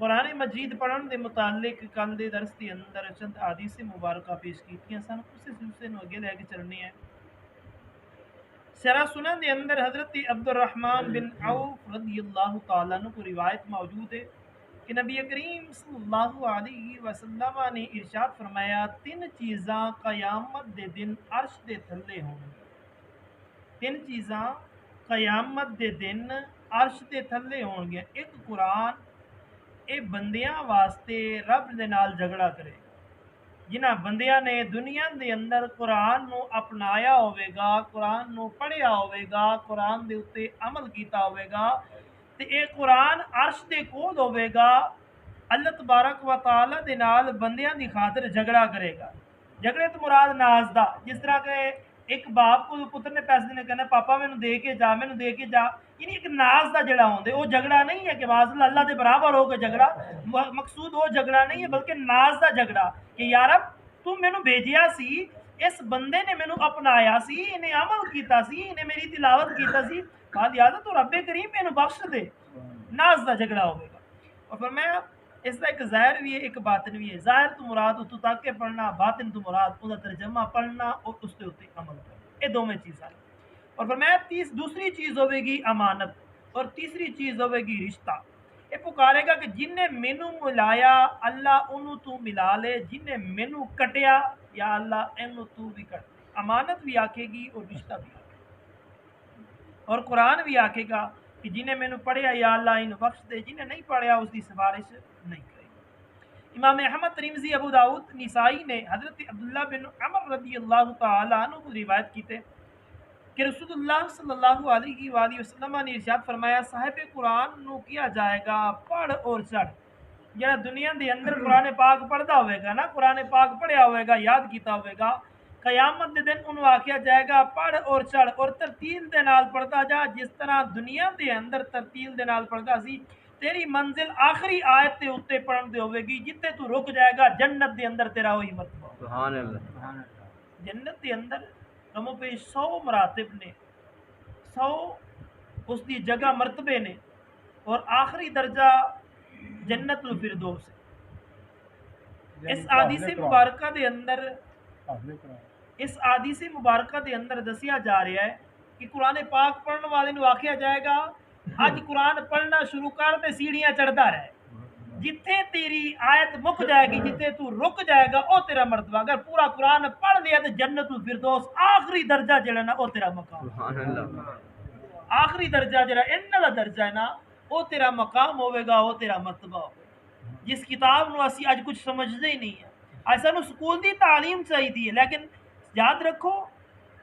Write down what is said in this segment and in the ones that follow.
قرآن مجید پڑھن دے متعلق کل دے درس دے اندر چند حدیث مبارکہ پیش کیتیاں سن، اس سلسلے نو اگے لے کے چلنے ہیں۔ سیرہ سنن دے اندر حضرت عبد الرحمن بن عوف رضی اللہ تعالیٰ عنہ کو روایت موجود ہے کہ نبی کریم صلی اللہ علیہ وسلم نے ارشاد فرمایا، تین چیزاں قیامت دے دن عرش دے تھلے ہوں گے۔ تین چیزاں قیامت دے دن عرش دے تھلے ہون گے۔ ایک قرآن، اے بندیاں واسطے رب دے نال جھگڑا کرے، جنہاں بندیاں نے دنیا دے اندر قرآن نو اپنایا ہوئے گا، قرآن نو پڑھیا ہوئے گا، قرآن دے اتے عمل کیتا ہوئے گا، تے اے قرآن عرش دے کول ہوئے گا، اللہ تبارک و تعالی دے نال بندیاں دی خاطر جھگڑا کرے گا۔ جھگڑے تو مراد ناز دا، جس طرح کہ ایک باپ کو پتر نے پیسے دینے کہنا پاپا مینوں دے کے جا، مینوں دے کے جا، یعنی ایک ناز دا جڑا ہوندے، وہ جھگڑا نہیں ہے کہ معاذ اللہ دے برابر ہو کے جھگڑا، مقصود وہ جھگڑا نہیں ہے بلکہ ناز دا جھگڑا کہ یار تو مینوں بھیجیا سی، اس بندے نے مینوں اپنایا سی، انہیں عمل کیتا سی، انہیں میری تلاوت کیتا سی، بعد یاد تو رب کریم مینوں بخش دے، ناز دا جھگڑا ہوئے گا۔ اور فرمایا اس کا ایک ظاہر بھی ہے ایک باطن بھی ہے۔ ظاہر تو مراد اتو تک کے پڑھنا، باطن تو مراد اس کا ترجمہ پڑھنا اور اس کے اوپر عمل کرنا، یہ دو میں چیزاں ہیں۔ اور فرمایا دوسری چیز ہوئے گی امانت، اور تیسری چیز ہوئے گی رشتہ۔ یہ پکارے گا کہ جن نے مینوں ملایا اللہ انہوں تو ملا لے، جن نے مینوں کٹیا یا اللہ انہوں تو بھی کٹ لے۔ امانت بھی آکھے گی اور رشتہ بھی آکھے گا، اور قرآن بھی آکھے گا کہ جنہیں مینوں پڑھیا یا اللہ انہوں بخش دے، جنہیں نہیں پڑھیا اس کی سفارش نہیں کرے گی۔ امام احمد، ترمذی، ابو داؤد، نسائی نے حضرت عبداللہ بن عمر رضی اللہ تعالی عنہ کو روایت کیتے کہ رسول اللہ صلی اللہ علیہ وآلہ وسلم نے ارشاد فرمایا، صاحب قرآن نو کیا جائے گا پڑھ اور چڑھ۔ جڑا دنیا دے اندر قرآن پاک پڑھدا ہوئے گا نا، قرآن پاک پڑھیا ہوئے گا، یاد کیتا ہوئے گا، قیامت دے دن انہوں آکھیا جائے گا پڑھ اور چڑھ، اور ترتیل دے نال پڑھدا جا، جس طرح دنیا دے اندر ترتیل دے نال پڑھدا سی۔ تیری منزل آخری آیت تے اتے پڑھن دے ہوئے گی، جتے تو رک جائے گا جنت دے اندر تیرا وہی مرتبہ۔ سبحان اللہ۔ جنت دے اندر کمو پہ 100 مراتب نے، 100 اس دی جگہ مرتبے نے، اور آخری درجہ جنت الفردوس ہے۔ اس حدیث مبارکہ دے اندر دسیا جا رہا ہے کہ قرآن پاک پڑھنے والے نو آکھیا جائے گا اج قرآن پڑھنا شروع کر تے سیڑھیاں چڑھدا رہے، جتھے تیری آیت مک جائے گی، جتھے تو رک جائے گا او تیرا مرتبہ۔ اگر پورا قرآن پڑھ لیا تو جنت الفردوس آخری درجہ جڑا نا او تیرا مقام۔ سبحان اللہ۔ آخری درجہ جڑا انہاں دا درجہ ہے نا او تیرا مقام ہوئے گا، او تیرا مرتبہ ہوئے گا۔ جس کتاب نو اسی اج کچھ سمجھدے ہی نہیں ہے، اج سانو سکول دی تعلیم چاہیے، لیکن یاد رکھو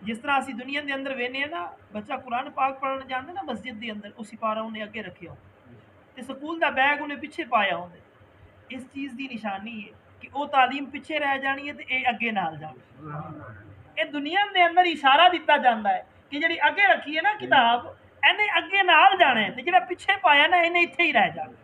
جس طرح اسی دنیا دے اندر وینے ہیں نا، بچہ قرآن پاک پڑھن جاندے نا مسجد دے اندر، اسی پارا انہیں اگے رکھیا ہو تے سکول دا بیگ انہیں پیچھے پایا ہوندے۔ اس چیز دی نشانی ہے کہ وہ تعلیم پیچھے رہ جانی ہے تے اے اگے نال جانے۔ اے دنیا دے اندر اشارہ دیتا جاندا ہے کہ جڑی اگے رکھی ہے نا کتاب، اینے اگے نال جانے تے جڑا پیچھے پایا نا اینے ایتھے ہی رہ جانا۔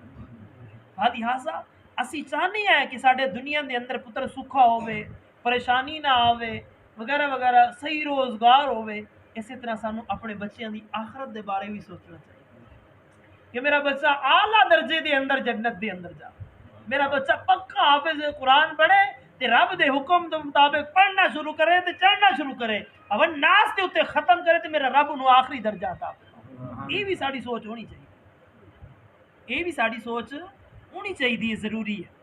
لہٰذا اسی چاہنے ہیں کہ ساڈے دنیا دے اندر پتر سکھا ہوئے، پریشانی نہ آوے، وغیرہ وغیرہ، صحیح روزگار ہوئے۔ اسی طرح سانو اپنے بچیاں دی آخرت دے بارے بھی سوچنا چاہیے کہ میرا بچہ اعلیٰ درجے دے اندر جنت دے اندر جا، میرا بچہ پکا حافظ قرآن پڑھے تے رب دے حکم دے مطابق پڑھنا شروع کرے تے چڑھنا شروع کرے، اول ناس دے اتے ختم کرے تے میرا رب انہوں آخری درجہ عطا کرے۔ یہ بھی ساری سوچ ہونی چاہیے، یہ بھی ساری سوچ ہونی چاہیے، ضروری ہے۔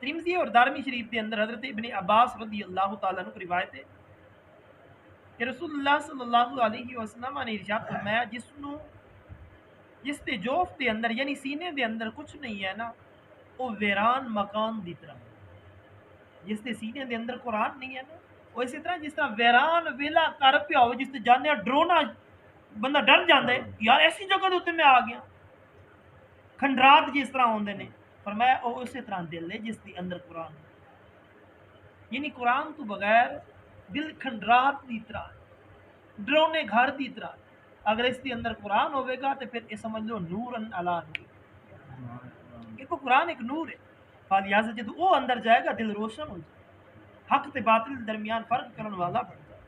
ترمذی اور دارمی شریف کے اندر حضرت ابن عباس رضی اللہ تعالیٰ عنہ کی روایت ہے کہ رسول اللہ صلی اللہ علیہ وسلم نے ارشاد فرمایا، جس تے جوف دے اندر یعنی سینے دے اندر کچھ نہیں ہے نا، وہ ویران مکان دی طرح، جس تے سینے دے اندر قرآن نہیں ہے نا، وہ اسی طرح جس طرح ویران ویلا کر پیا ہو، جس تے جانے ڈرونا بندہ ڈر جاندے یار ایسی جگہ دے اتنے میں آ گیا، کھنڈرات جس طرح ہوندے نے، فرمایا وہ اسی طرح دل ہے جس کے اندر قرآن ہے، یعنی قرآن تو بغیر دل کھنڈرات دی طرح، ڈرونے گھر دی طرح۔ اگر اس کے اندر قرآن ہوئے گا تو پھر یہ سمجھ لو نور علا نور، کہ قرآن ایک نور ہے، فالحاظ جب وہ اندر جائے گا دل روشن ہو جائے، حق تے باطل درمیان فرق کرنے والا بن جائے۔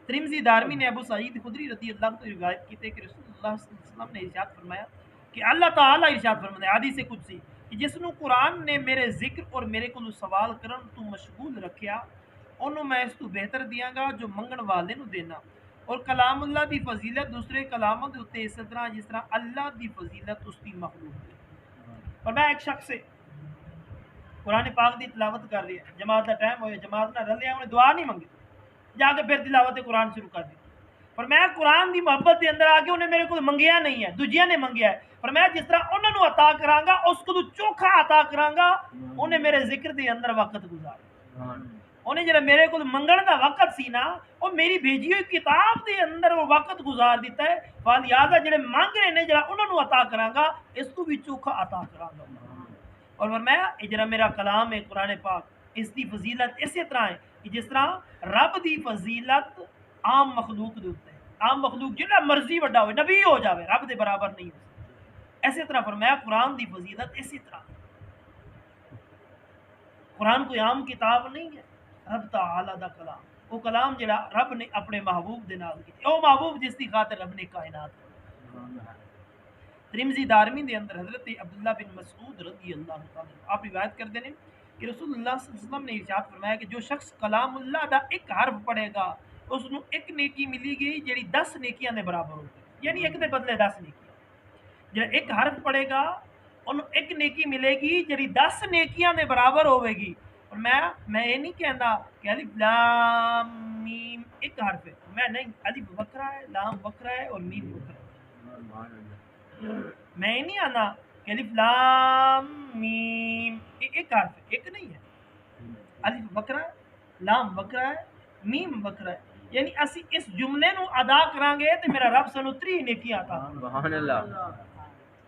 ترمذی، دارمی نے ابو سعید خدری رضی اللہ عنہ روایت کی کہ رسول اللہ صلی اللہ علیہ وسلم نے ارشاد فرمایا کہ اللہ تعالیٰ ارشاد فرماتا ہے حدیث قدسی کہ جس نو قرآن نے میرے ذکر اور میرے کو سوال کرن تو مشغول رکھیا انہوں میں اس تو بہتر دیاں گا جو منگن والے نو دینا. اور کلام اللہ دی فضیلت دوسرے کلاموں دے اتنے اس طرح جس طرح اللہ دی فضیلت اس دی مخلوق ہے. اور میں ایک شخص سے قرآن پاک دی تلاوت کر رہی ہے، جماعت کا ٹائم ہوئے، جماعت نہ رلیا، انہیں دعا نہیں منگی، جا کے پھر تلاوت قرآن شروع کر دی. پر میں قرآن دی محبت دے اندر آ کے انہیں میرے کو منگیا نہیں ہے، دوجیاں نے منگیا ہے. پر میں جس طرح انہوں نے عطا کرانگا اس کو تو چوکھا عطا کرانگا. انہیں میرے ذکر دے اندر وقت گزارا، انہیں جڑا میرے کو منگن دا وقت سی نا وہ میری بھیجی ہوئی کتاب دے اندر وہ وقت گزار دیتا ہے. فالیا جڑے مانگ رہے ہیں جڑا انہوں نے عطا کرانگا اس کو بھی چوکھا عطا کرانگا. اور میں جڑا میرا کلام ہے قرآن پاک اس دی فضیلت اسی طرح ہے کہ جس طرح رب دی فضیلت عام مخلوق دے ہوتے ہیں، عام مخلوق جنہ مرضی وڈا ہوئے نبی ہو جاوے رب دے برابر نہیں ہو سکتا. اسی طرح فرمایا قرآن دی فضیلت اسی طرح. قرآن کوئی عام کتاب نہیں ہے، رب تعالی دا کلام، وہ کلام جڑا رب نے اپنے محبوب دے نال کیتا، او محبوب جس دی خاطر رب نے کائنات. ترمذی دارمی دے اندر حضرت عبداللہ بن مسعود رضی اللہ تعالی آپ روایت کرتے ہیں کہ رسول اللہ صلی اللہ علیہ وسلم نے ارشاد فرمایا کہ جو شخص کلام اللہ دا ایک حرف پڑھے گا اس نو ایک نیکی ملی گئی جڑی 10 نیکیاں دے برابر ہوگی، یعنی ایک دے بدلے 10 نیکیاں. جڑا ایک حرف پڑھے گا انہوں ایک نیکی ملے گی جڑی 10 نیکیاں دے برابر ہوے گی. اور میں یہ نہیں کہندا کہ الف لام میم ایک حرف ہے، میں نہیں، الف بکرا ہے، لام بکرا ہے اور میم بکرا ہے. میں یہ نہیں آنا کہ الف لام میم ایک حرف ہے، ایک نہیں ہے. الف بکرا ہے، لام بکرا ہے، میم بکرا ہے. یعنی اسی اس جملے نو ادا کران گے تو میرا رب سانو 3 نیکیاں عطا کرے. سبحان اللہ.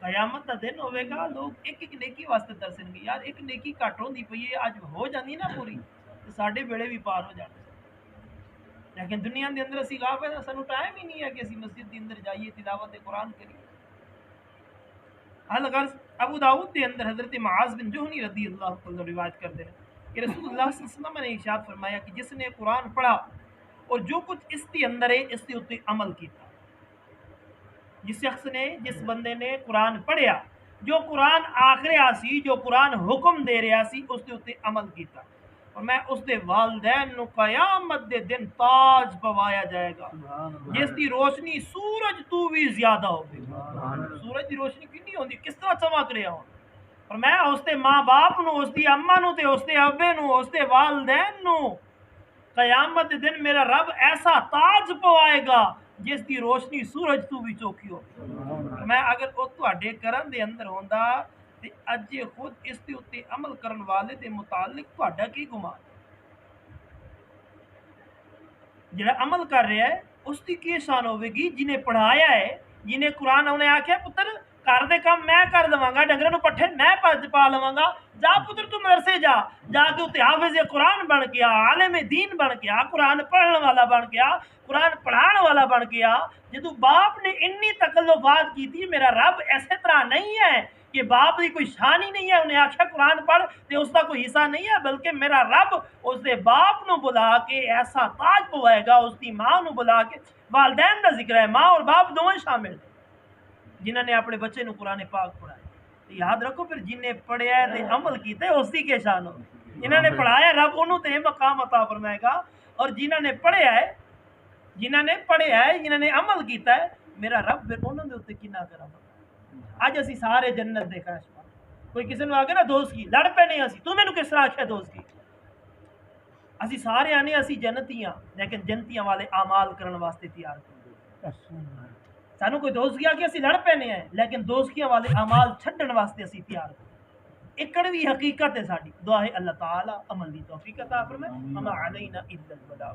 قیامت دا دن ہوے گا لوگ ایک ایک نیکی واسطے ترسن گے، یار ایک نیکی گھٹ ہوندی پئی ہے، اج ہو جاندی نا پوری تے ساڈے بیڑے بھی پار ہو جاندے. لیکن دنیا دے اندر اسی غافل ہیں، سانو ٹائم ہی نہیں ہے کہ اسی مسجد دے اندر جائیے تلاوت قرآن کریے. الغرض ابو داؤد دے اندر حضرت معاذ بن جوہنی رضی اللہ عنہ روایت کرتے ہیں کہ رسول اللہ صلی اللہ علیہ وسلم نے ارشاد فرمایا کہ جس نے قرآن پڑھا اور جو کچھ اس کے اندر ہے اس کے اوپر عمل کیتا. جس شخص نے، جس بندے نے قرآن پڑھیا، جو قرآن آخریا سی، جو قرآن حکم دے رہا سی اس کے اوپر عمل کیتا، اور میں اس دے والدین نو قیامت دے دن تاج پوایا جائے گا جس دی روشنی سورج تو بھی زیادہ ہوگی. سورج دی روشنی کنی ہوندی، کس طرح چمک رہا ہوں. اور میں اس دے ماں باپ نو، اس دی اما نو تے اس دے ابے نو، اس دے والدین نو قیامت دے دن میرا رب ایسا تاج پوائے گا جس دی روشنی سورج تو بھی چوکھی ہوگی. میں اگر وہ تواڈے کرن دے اندر ہوندا تے اج خود اس دے اوتے عمل کرن والے دے متعلق تواڈا کی گمان؟ جڑا عمل کر رہا ہے اس کی کی شان ہوے گی؟ جنہیں پڑھایا ہے، جنہیں قرآن انہیں آکھیا پتر گھر دے کام میں کر لواں گا، ڈنگراں نوں پٹھے میں پا لواں گا، جا پتر تو مدرسے جا کے اتنے حافظ قرآن بن کے آ، عالم دین بن کے آ، قرآن پڑھن والا بن کے آ، قرآن پڑھان والا بن کے آ. جدوں باپ نے انی تکلفات کی تھی، میرا رب ایسے طرح نہیں ہے کہ باپ کی کوئی شان ہی نہیں ہے، انہیں آخیا قرآن پڑھ تے اس کا کوئی حصہ نہیں ہے، بلکہ میرا رب اس دے باپ نو بلا کے ایسا تاج پوائے گا، اس دی ماں نو بلا کے. والدین دا ذکر ہے، ماں اور باپ دونوں شامل ہیں جنہوں نے اپنے بچے نو قرآن پاک پڑھایا. یاد رکھو پھر جنہیں پڑھیا ہے تے عمل کیتا ہے اس دی کی شان ہو. جنہوں نے پڑھایا رب انہوں تے مقام عطا فرمائے گا، اور جنہوں نے پڑھیا ہے، جنہوں نے عمل کیتا ہے، میرا رب پھر انہوں نے اتنے کنا کرا. اج اسی سارے جنت دے خواہش مند، کوئی کسی نے آگے نا دوست کی لڑ پے نہیں، اسی تو مینوں کس طرح آخیا دوست کی؟ اسی سارے آنے اسی جنتی ہاں، لیکن جنتیاں والے اعمال کرن واسطے تیار کر. سانو کوئی دوست کیا کہ اسی لڑ پینے ہیں، لیکن دوستیاں والے اعمال چھڈن واسطے اسی تیار کر. ایک کڑوی حقیقت ہے ساری. دعا ہے اللہ تعالی عمل دی توفیق عطا فرمائے. اما علینا الا البلاغ.